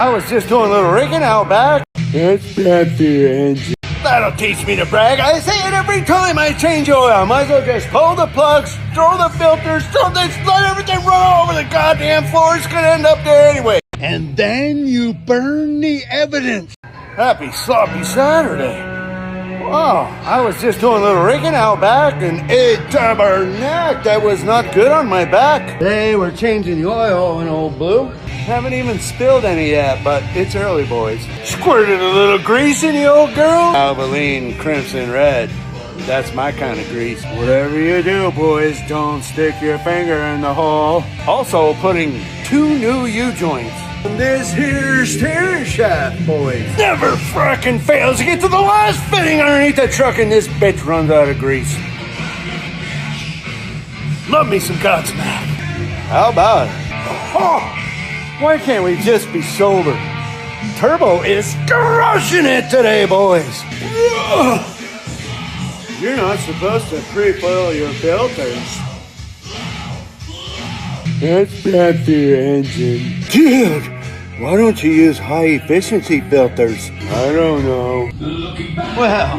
I was just doing a little rigging out back. It's bad for your engine. That'll teach me to brag. I say it every time I change oil. Might as well just pull the plugs, throw the filters, throw this, let everything run all over the goddamn floor. It's gonna end up there anyway. And then you burn the evidence. Happy sloppy Saturday. Wow, I was just doing a little rigging out back and a tabernacle that was not good on my back. They were changing the oil in Old Blue. Haven't even spilled any yet, but it's early, boys. Squirted a little grease in the old girl. Albaline Crimson Red. That's my kind of grease. Whatever you do, boys, don't stick your finger in the hole. Also putting 2 new U-joints. This here steering shaft, boys, never frickin' fails to get to the last fitting underneath the truck, and this bitch runs out of grease. Love me some Godsmack. How about it? Oh, why can't we just be sober? Turbo is crushing it today, boys. You're not supposed to pre-foil your filters. That's bad for your engine. Dude, why don't you use high-efficiency filters? I don't know. Well,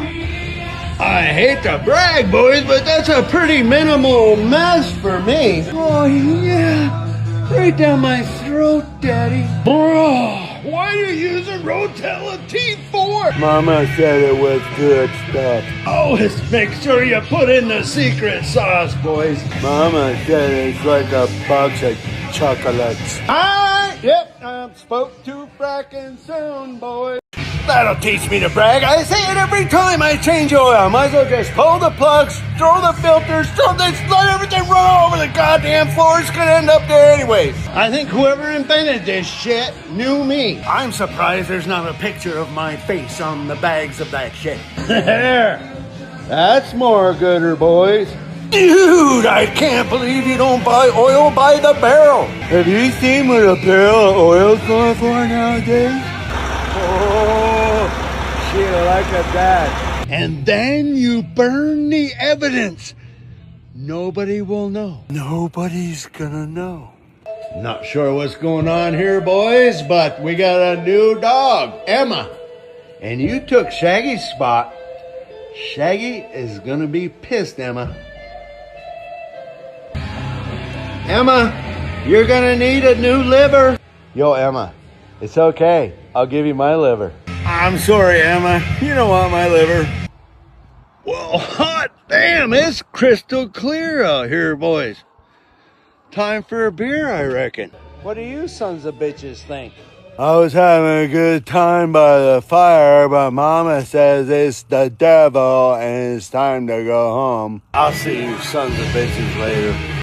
I hate to brag, boys, but that's a pretty minimal mess for me. Oh, yeah. Right down my throat, Daddy. Bro, why are you using Rotella T4? Mama said it was good stuff. Always make sure you put in the secret sauce, boys. Mama said it's like a box of chocolates. Yep, I'm spoke too frackin' soon, boys. That'll teach me to brag. I say it every time I change oil. Might as well just pull the plugs, throw the filters, throw this, let everything run all over the goddamn floor. It's gonna end up there anyway. I think whoever invented this shit knew me. I'm surprised there's not a picture of my face on the bags of that shit. There. That's more gooder, boys. Dude, I can't believe you don't buy oil by the barrel. Have you seen what a barrel of oil's going for nowadays? Oh, shit, I like that. And then you burn the evidence. Nobody will know. Nobody's gonna know. Not sure what's going on here, boys, but we got a new dog, Emma. And you took Shaggy's spot. Shaggy is gonna be pissed, Emma. Emma, you're gonna need a new liver. Yo, Emma, it's okay. I'll give you my liver. I'm sorry, Emma. You don't want my liver. Well, hot damn, it's crystal clear out here, boys. Time for a beer, I reckon. What do you sons of bitches think? I was having a good time by the fire, but Mama says it's the devil and it's time to go home. I'll see you sons of bitches later.